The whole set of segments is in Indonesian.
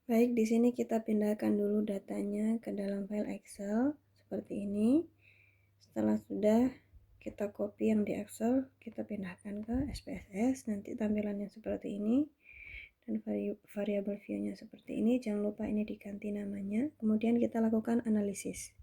Baik, di sini kita pindahkan dulu datanya ke dalam file Excel seperti ini. Setelah sudah kita copy yang di Excel, kita pindahkan ke SPSS. Nanti tampilannya seperti ini dan variabel view-nya seperti ini. Jangan lupa ini diganti namanya. Kemudian kita lakukan analisis.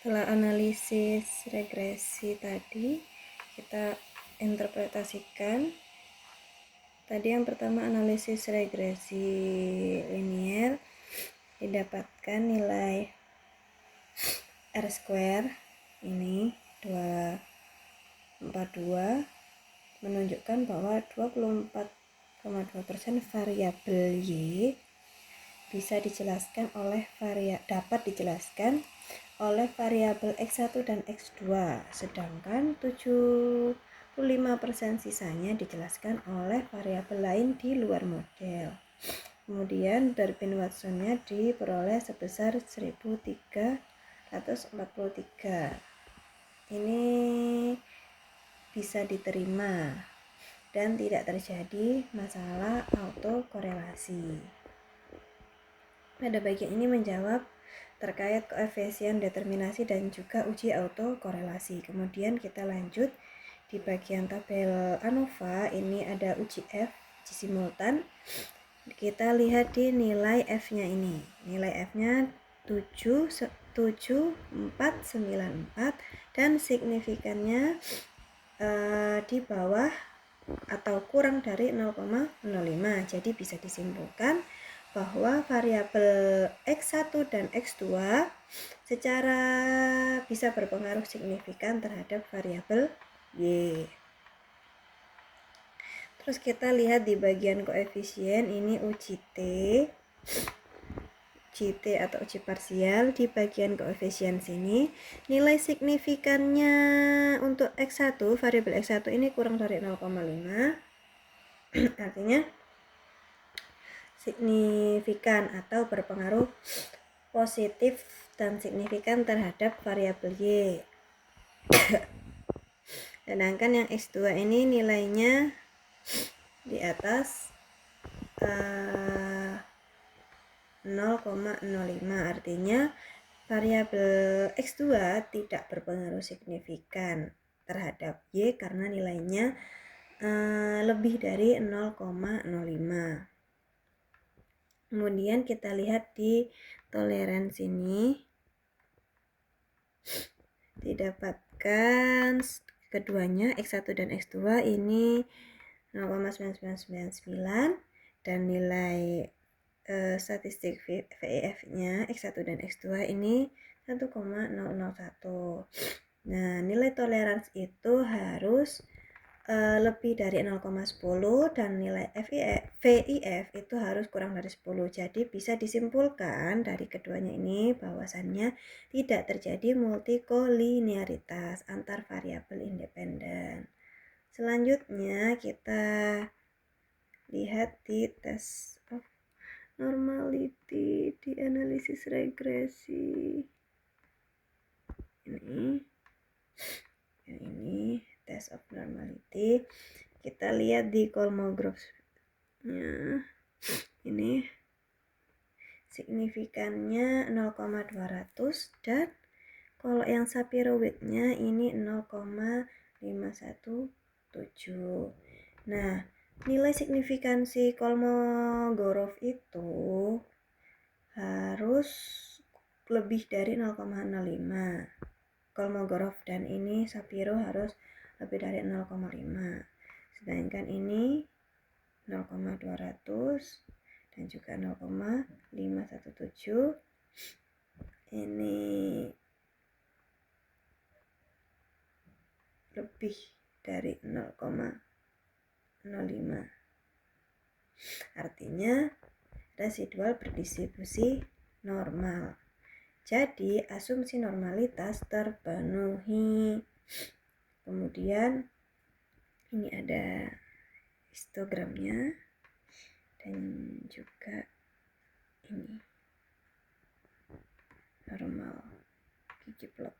Setelah analisis regresi tadi, kita interpretasikan. Tadi yang pertama analisis regresi linier, didapatkan nilai R² ini 242 menunjukkan bahwa 24,2% variabel Y bisa dijelaskan oleh dapat dijelaskan oleh variabel X1 dan X2, sedangkan 75% sisanya dijelaskan oleh variabel lain di luar model. Kemudian Durbin-Watsonnya diperoleh sebesar 1343. Ini bisa diterima dan tidak terjadi masalah autokorelasi. Pada bagian ini menjawab terkait koefisien determinasi dan juga uji autokorelasi. Kemudian kita lanjut di bagian tabel ANOVA. Ini ada uji F, uji simultan. Kita lihat di nilai F-nya ini. Nilai F-nya 7,494 dan signifikannya di bawah atau kurang dari 0,05. Jadi bisa disimpulkan bahwa variabel X1 dan X2 secara bisa berpengaruh signifikan terhadap variabel Y. Terus kita lihat di bagian koefisien, ini uji T atau uji parsial. Di bagian koefisien sini nilai signifikannya untuk X1, variabel X1 ini kurang dari 0,5. Artinya signifikan atau berpengaruh positif dan signifikan terhadap variabel Y. Sedangkan yang X2 ini nilainya di atas 0,05, artinya variabel X2 tidak berpengaruh signifikan terhadap Y karena nilainya lebih dari 0,05. Kemudian kita lihat di toleransi ini didapatkan keduanya X1 dan X2 ini 0,9999 dan nilai statistik VEF-nya X1 dan X2 ini 1,001. Nah, nilai toleransi itu harus lebih dari 0,10 dan nilai VIF itu harus kurang dari 10. Jadi bisa disimpulkan dari keduanya ini bahwasannya tidak terjadi multikolinearitas antar variabel independen. Selanjutnya kita lihat di tes of normality di analisis regresi. Ini test of normality. Kita lihat di Kolmogorov-nya. Ini signifikannya 0,200 dan kalau yang Sapiro-Wheat-nya ini 0,517. Nah, nilai signifikansi Kolmogorov itu harus lebih dari 0,05. Kolmogorov dan ini Sapiro harus lebih dari 0,5. Sedangkan ini 0,200 dan juga 0,517. Ini lebih dari 0,05. Artinya residual berdistribusi normal. Jadi asumsi normalitas terpenuhi. Kemudian ini ada histogramnya dan juga ini normal gigi plot.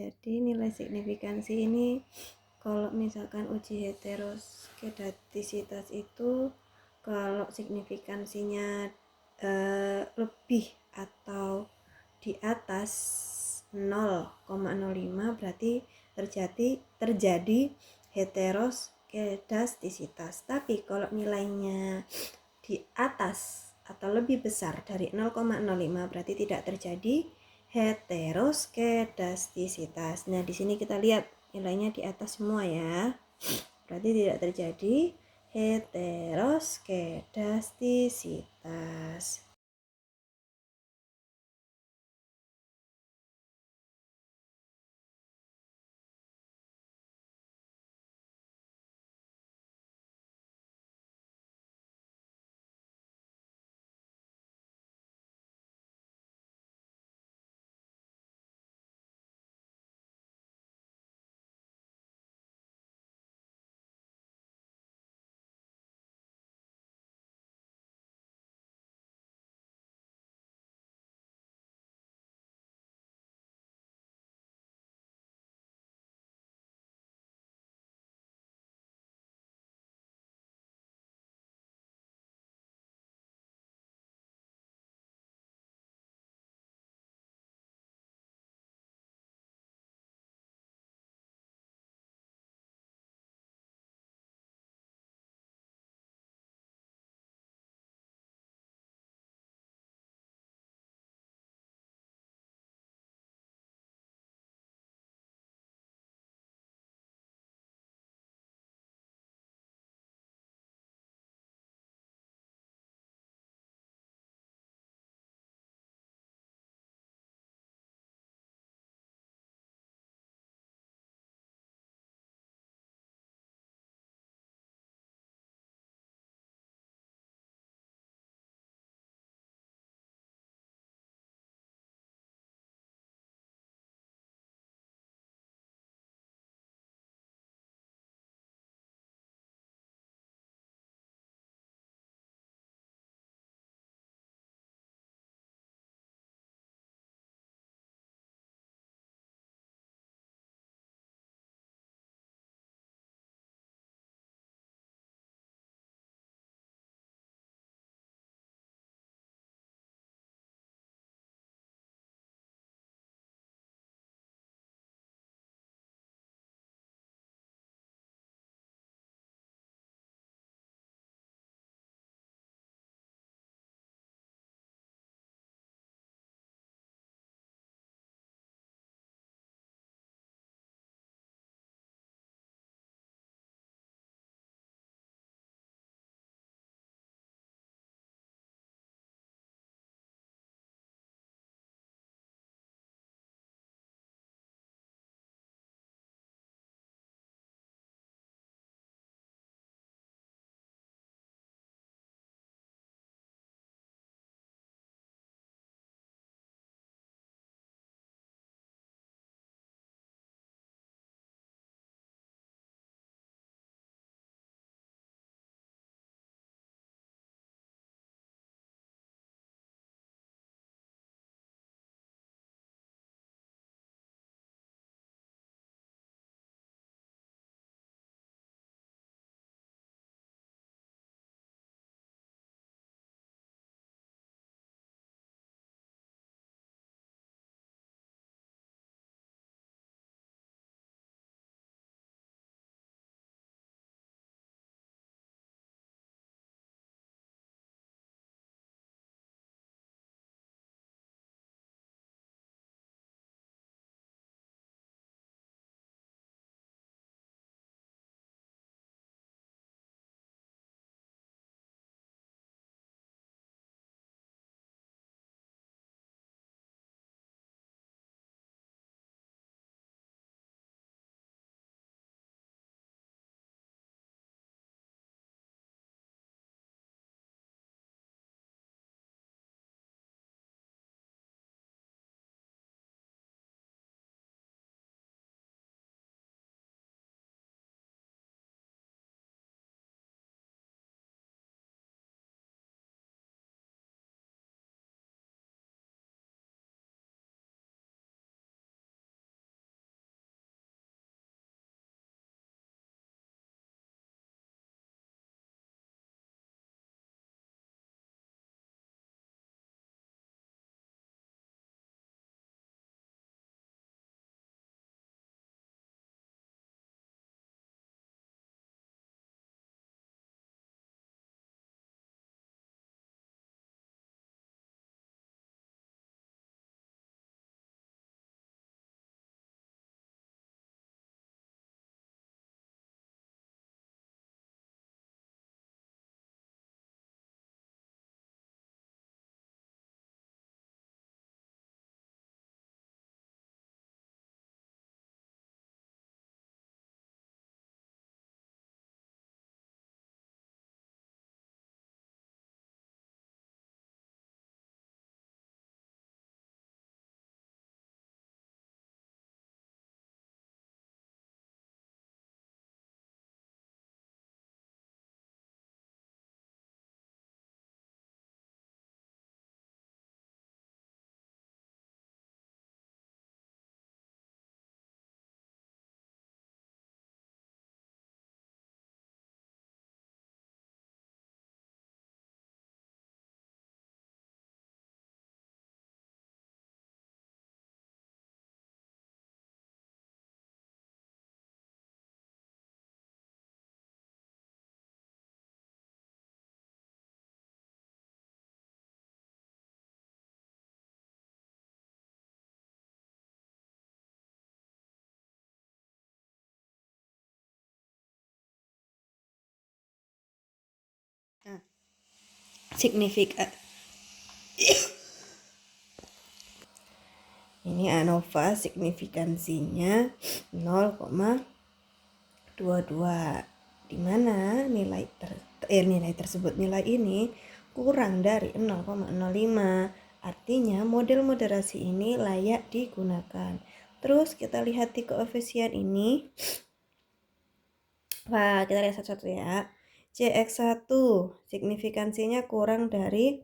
Jadi nilai signifikansi ini kalau misalkan uji heteroskedastisitas itu kalau signifikansinya lebih atau di atas 0,05 berarti terjadi heteros heteroskedastisitas. Tapi kalau nilainya di atas atau lebih besar dari 0,05 berarti tidak terjadi heteroskedastisitas. Nah, di sini kita lihat nilainya di atas semua ya. Berarti tidak terjadi heteroskedastisitas. signifikan. Ini ANOVA signifikansinya 0,22, di mana nilai tersebut, nilai ini kurang dari 0,05. Artinya model moderasi ini layak digunakan. Terus kita lihat di koefisien ini. Wah, kita lihat satu-satu ya. CX1 signifikansinya kurang dari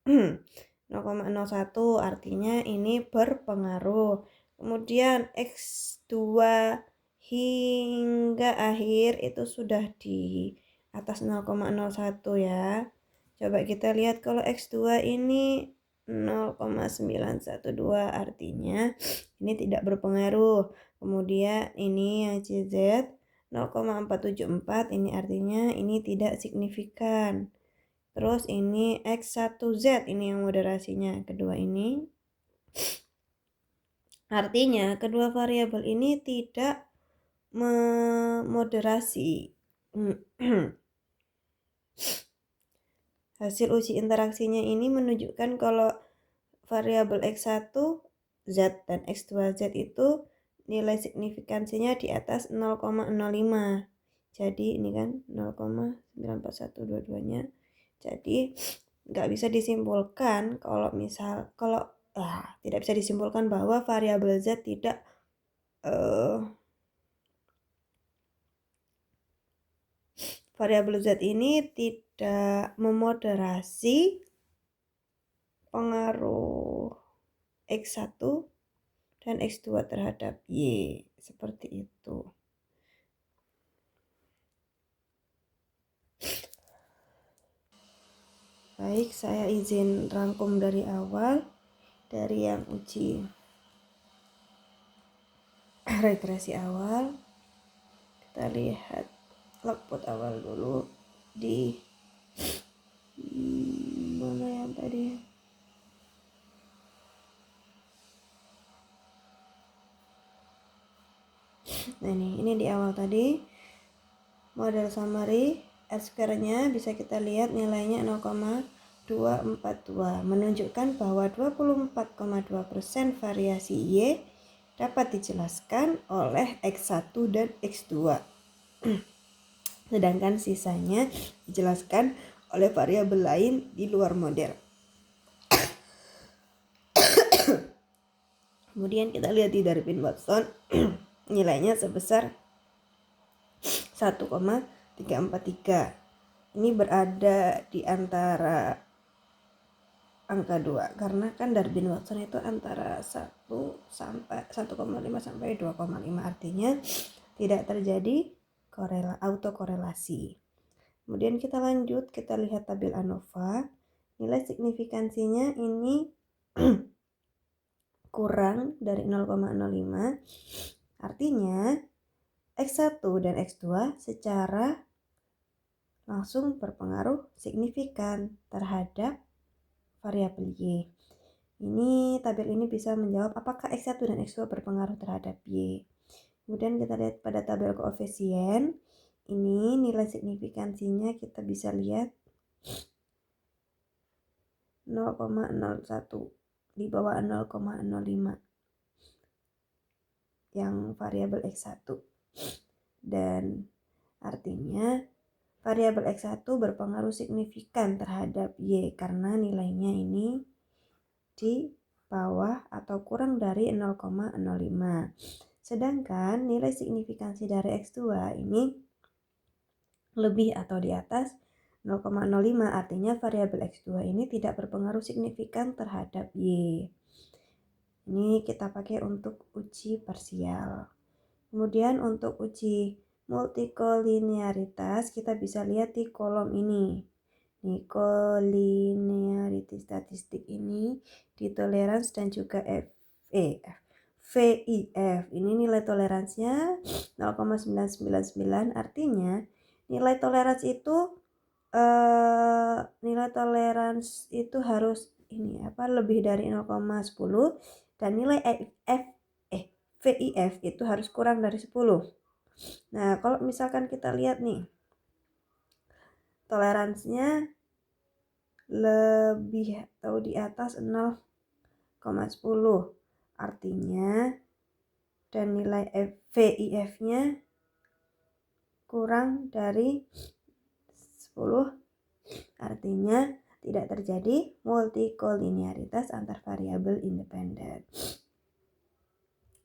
0,01, artinya ini berpengaruh. Kemudian X2 hingga akhir itu sudah di atas 0,01 ya. Coba kita lihat kalau X2 ini 0,912, artinya ini tidak berpengaruh. Kemudian ini yang CZ 0,474, ini artinya ini tidak signifikan. Terus ini X1Z, ini yang moderasinya. Kedua ini artinya kedua variabel ini tidak memoderasi. Hasil uji interaksinya ini menunjukkan kalau variabel X1 Z dan X2Z itu nilai signifikansinya di atas 0,05. Jadi ini kan 0,94122-nya. Jadi nggak bisa disimpulkan tidak bisa disimpulkan bahwa variabel Z tidak variabel Z ini tidak memoderasi pengaruh X1 dan X2 terhadap Y, seperti itu. Baik, saya izin rangkum dari awal, dari yang uji regresi awal. Kita lihat logbook awal dulu di mana yang tadi. Nah ini di awal tadi model summary R-square-nya bisa kita lihat nilainya 0,242, menunjukkan bahwa 24,2% variasi Y dapat dijelaskan oleh X1 dan X2. Sedangkan sisanya dijelaskan oleh variabel lain di luar model. Kemudian kita lihat di Darwin-Watson nilainya sebesar 1,343. Ini berada di antara angka 2 karena kan Darwin-Watson itu antara 1,5 sampai 2,5, artinya tidak terjadi autokorelasi. Kemudian kita lanjut, kita lihat tabel ANOVA. Nilai signifikansinya ini kurang dari 0,05. Artinya X1 dan X2 secara langsung berpengaruh signifikan terhadap variabel Y. Tabel ini bisa menjawab apakah X1 dan X2 berpengaruh terhadap Y. Kemudian kita lihat pada tabel koefisien. Ini nilai signifikansinya kita bisa lihat 0,01 di bawah 0,05 yang variabel X1. Dan artinya variabel X1 berpengaruh signifikan terhadap Y karena nilainya ini di bawah atau kurang dari 0,05. Sedangkan nilai signifikansi dari X2 ini lebih atau di atas 0,05, artinya variabel X2 ini tidak berpengaruh signifikan terhadap Y. Ini kita pakai untuk uji parsial. Kemudian untuk uji multikolinearitas kita bisa lihat di kolom ini. Nih, kolinearity statistik ini di tolerance dan juga VIF. Ini nilai toleransinya 0,999, artinya nilai toleransi itu harus lebih dari 0,10 dan nilai VIF itu harus kurang dari 10. Nah, kalau misalkan kita lihat nih toleransinya lebih atau di atas 0,10. Artinya dan nilai VIF-nya kurang dari 10, artinya tidak terjadi multikolinearitas antar variabel independen.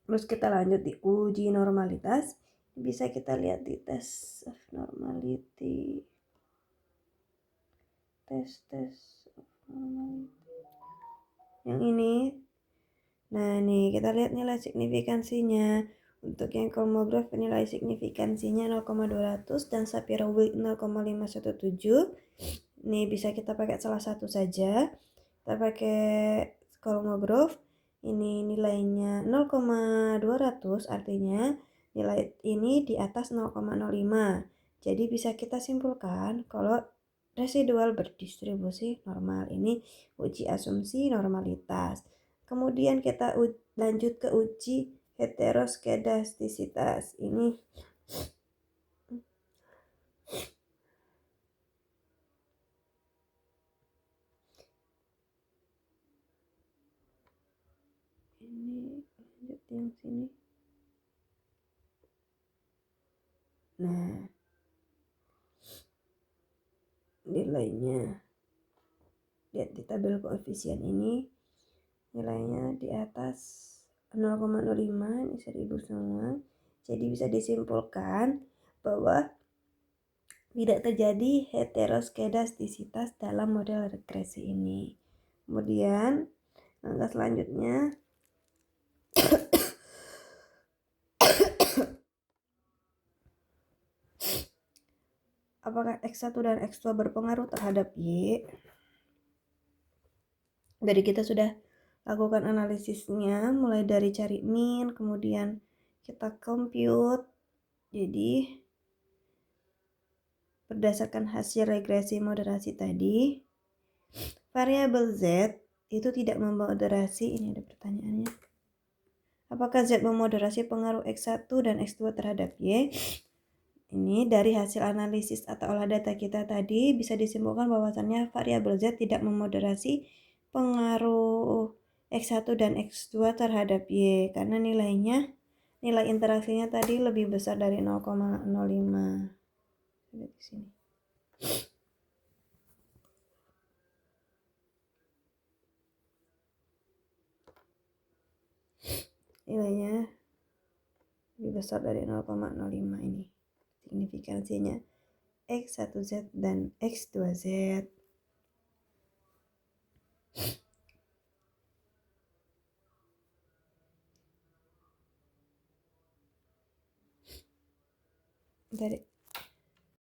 Terus kita lanjut di uji normalitas. Bisa kita lihat di test of normality. Test of normality. Yang ini. Nah, nih kita lihat nilai signifikansinya. Untuk yang Kolmogorov nilai signifikansinya 0,200 dan Shapiro-Wilk 0,517. Ini bisa kita pakai salah satu saja. Kita pakai Kolmogorov. Ini nilainya 0,200, artinya nilai ini di atas 0,05. Jadi bisa kita simpulkan kalau residual berdistribusi normal. Ini uji asumsi normalitas. Kemudian kita lanjut ke uji heteroskedastisitas. Ini lanjut yang sini. Nah, nilainya lihat di tabel koefisien ini, nilainya di atas 0,05, ini 1000 semua. Jadi bisa disimpulkan bahwa tidak terjadi heteroskedastisitas dalam model regresi ini. Kemudian langkah selanjutnya apakah X1 dan X2 berpengaruh terhadap Y? Dari kita sudah lakukan analisisnya, mulai dari cari min, kemudian kita compute. Jadi berdasarkan hasil regresi moderasi tadi, variabel Z itu tidak memoderasi. Ini ada pertanyaannya. Apakah Z memoderasi pengaruh X1 dan X2 terhadap Y? Ini dari hasil analisis atau olah data kita tadi bisa disimpulkan bahwasannya variabel Z tidak memoderasi pengaruh X1 dan X2 terhadap Y karena nilai interaksinya tadi lebih besar dari 0,05. Ada di sini. Nilainya lebih besar dari 0,05 ini. Signifikansinya X1Z dan X2Z. Dari